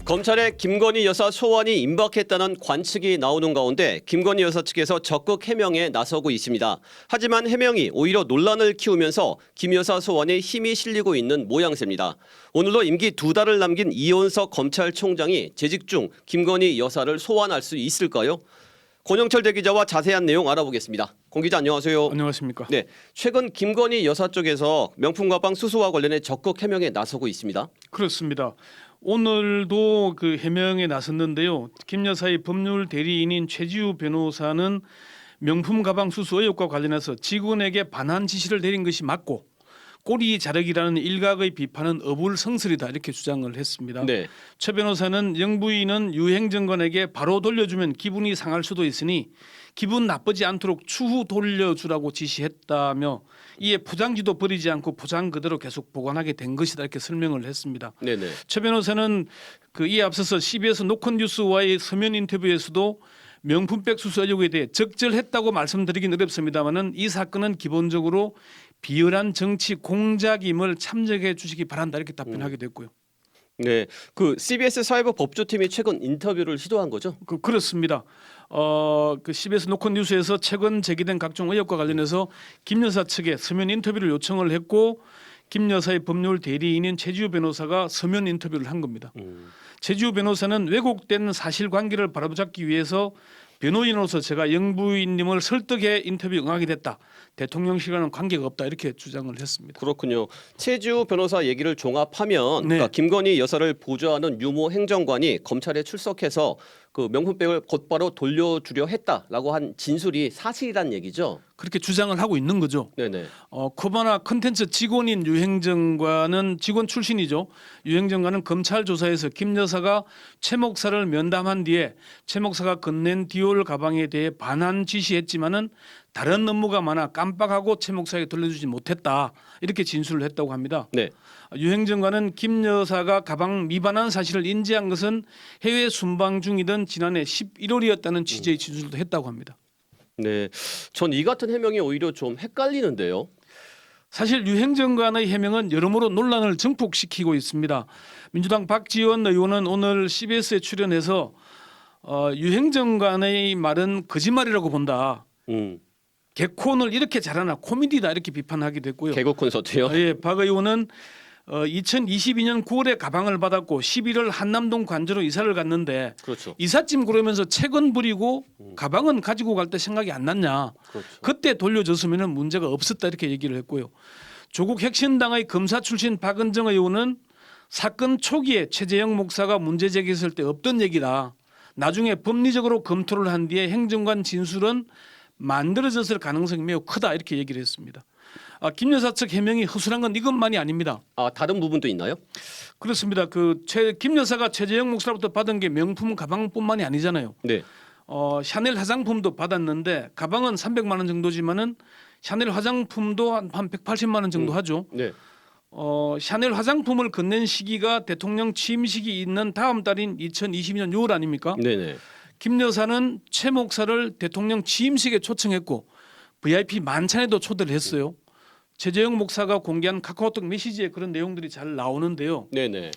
검찰의 김건희 여사 소환이 임박했다는 관측이 나오는 가운데 김건희 여사 측에서 적극 해명에 나서고 있습니다. 하지만 해명이 오히려 논란을 키우면서 김 여사 소환에 힘이 실리고 있는 모양새입니다. 오늘도 임기 2달을 남긴 이원석 검찰총장이 재직 중 김건희 여사를 소환할 수 있을까요? 권영철 대기자와 자세한 내용 알아보겠습니다. 권 기자 안녕하세요. 안녕하십니까. 네, 최근 김건희 여사 쪽에서 명품 가방 수수와 관련해 적극 해명에 나서고 있습니다. 그렇습니다. 오늘도 그 해명에 나섰는데요. 김 여사의 법률 대리인인 최지우 변호사는 명품 가방 수수 의혹과 관련해서 직원에게 반환 지시를 내린 것이 맞고 꼬리 자르기라는 일각의 비판은 어불성설이다 이렇게 주장을 했습니다. 네. 최 변호사는 영부인은 유행정관에게 바로 돌려주면 기분이 상할 수도 있으니 기분 나쁘지 않도록 추후 돌려주라고 지시했다며 이에 포장지도 버리지 않고 포장 그대로 계속 보관하게 된 것이다 이렇게 설명을 했습니다. 네네. 최 변호사는 이에 앞서서 CBS 노컷뉴스와의 서면 인터뷰에서도 명품백 수수 의혹에 대해 적절했다고 말씀드리긴 어렵습니다만은 이 사건은 기본적으로 비열한 정치 공작임을 참작해 주시기 바란다 이렇게 답변하게 됐고요. 네, 그 CBS 사이버 법조팀이 최근 인터뷰를 시도한 거죠? 그렇습니다. 그 CBS 노컷뉴스에서 최근 제기된 각종 의혹과 관련해서 김 여사 측에 서면 인터뷰를 요청을 했고 김 여사의 법률 대리인인 최지우 변호사가 서면 인터뷰를 한 겁니다. 최지우 변호사는 왜곡된 사실관계를 바로잡기 위해서 변호인으로서 제가 영부인님을 설득해 인터뷰 응하게 됐다. 대통령실과는 관계가 없다 이렇게 주장을 했습니다. 그렇군요. 최지우 변호사 얘기를 종합하면 네. 그러니까 김건희 여사를 보좌하는 유모 행정관이 검찰에 출석해서 그 명품백을 곧바로 돌려주려 했다라고 한 진술이 사실이란 얘기죠. 그렇게 주장을 하고 있는 거죠. 네네. 코바나 컨텐츠 직원인 유행정관은 직원 출신이죠. 유행정관은 검찰 조사에서 김 여사가 최 목사를 면담한 뒤에 최 목사가 건넨 디올 가방에 대해 반환 지시했지만은 다른 업무가 많아 깜빡하고 최 목사에게 돌려주지 못했다 이렇게 진술을 했다고 합니다. 네. 유행정관은 김 여사가 가방 미반환 사실을 인지한 것은 해외 순방 중이던 지난해 11월이었다는 취지의 진술도 했다고 합니다. 네. 전 이 같은 해명이 오히려 좀 헷갈리는데요. 사실 유행정관의 해명은 여러모로 논란을 증폭시키고 있습니다. 민주당 박지원 의원은 오늘 CBS에 출연해서 유행정관의 말은 거짓말이라고 본다. 개콘을 이렇게 잘하나 코미디다 이렇게 비판하기도 했고요. 개그 콘서트요. 예, 박 의원은 2022년 9월에 가방을 받았고 11월 한남동 관저로 이사를 갔는데 그렇죠. 이삿짐 그러면서 책은 부리고 가방은 가지고 갈 때 생각이 안 났냐. 그렇죠. 그때 돌려줬으면 문제가 없었다 이렇게 얘기를 했고요. 조국 혁신당의 검사 출신 박은정 의원은 사건 초기에 최재형 목사가 문제 제기했을 때 없던 얘기다. 나중에 법리적으로 검토를 한 뒤에 행정관 진술은 만들어졌을 가능성이 매우 크다 이렇게 얘기를 했습니다. 김 여사 측 해명이 허술한 건 이것만이 아닙니다. 아, 다른 부분도 있나요? 그렇습니다. 김 여사가 최재형 목사로부터 받은 게 명품 가방뿐만이 아니잖아요. 네. 샤넬 화장품도 받았는데 가방은 300만 원 정도지만은 샤넬 화장품도 한 180만 원 정도 하죠. 네. 샤넬 화장품을 건넨 시기가 대통령 취임식이 있는 다음 달인 2022년 6월 아닙니까? 네네. 김 여사는 최 목사를 대통령 취임식에 초청했고 VIP 만찬에도 초대를 했어요. 최재형 목사가 공개한 카카오톡 메시지에 그런 내용들이 잘 나오는데요. 네네.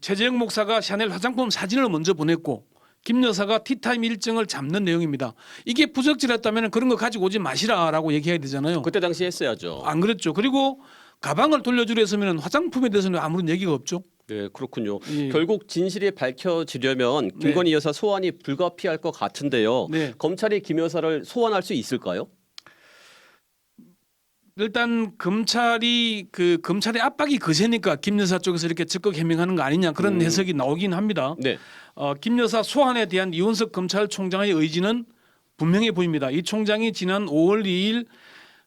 최재형 목사가 샤넬 화장품 사진을 먼저 보냈고 김 여사가 티타임 일정을 잡는 내용입니다. 이게 부적절했다면 그런 거 가지고 오지 마시라라고 얘기해야 되잖아요. 그때 당시 했어야죠. 안 그랬죠. 그리고 가방을 돌려주려 했으면 화장품에 대해서는 아무런 얘기가 없죠. 네, 그렇군요. 예. 결국 진실이 밝혀지려면 김건희 여사 소환이 불가피할 것 같은데요. 네. 검찰이 김 여사를 소환할 수 있을까요? 일단 검찰의 압박이 거세니까 김 여사 쪽에서 이렇게 적극 해명하는 거 아니냐 그런 해석이 나오긴 합니다. 네. 김 여사 소환에 대한 이원석 검찰총장의 의지는 분명해 보입니다. 이 총장이 지난 5월 2일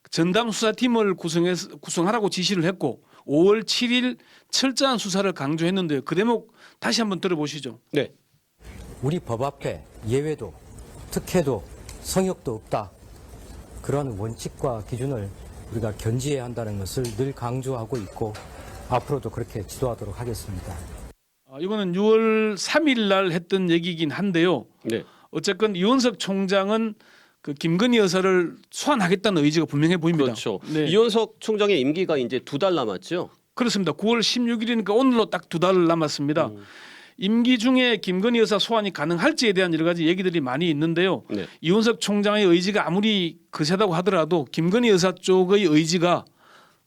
전담 수사팀을 구성하라고 지시를 했고 5월 7일 철저한 수사를 강조했는데요. 그 대목 다시 한번 들어보시죠. 네. 우리 법 앞에 예외도 특혜도 성역도 없다. 그런 원칙과 기준을 우리가 견지해야 한다는 것을 늘 강조하고 있고 앞으로도 그렇게 지도하도록 하겠습니다. 이거는 6월 3일 날 했던 얘기긴 한데요. 네. 어쨌건 이원석 총장은 김건희 여사를 소환하겠다는 의지가 분명해 보입니다. 그렇죠. 네. 이원석 총장의 임기가 이제 2달 남았죠. 그렇습니다. 9월 16일이니까 오늘로 딱 2달 남았습니다. 임기 중에 김건희 여사 소환이 가능할지에 대한 여러 가지 얘기들이 많이 있는데요. 네. 이원석 총장의 의지가 아무리 거세다고 하더라도 김건희 여사 쪽의 의지가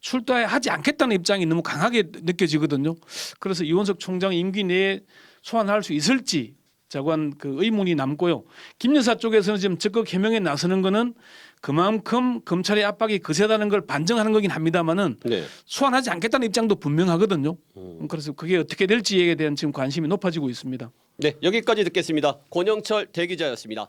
출두하지 않겠다는 입장이 너무 강하게 느껴지거든요. 그래서 이원석 총장 임기 내에 소환할 수 있을지 자관 그 의문이 남고요. 김 여사 쪽에서는 지금 적극 해명에 나서는 거는 그만큼 검찰의 압박이 거세다는 걸 반증하는 거긴 합니다만은 네. 소환하지 않겠다는 입장도 분명하거든요. 그래서 그게 어떻게 될지에 대한 지금 관심이 높아지고 있습니다. 네, 여기까지 듣겠습니다. 권영철 대기자였습니다.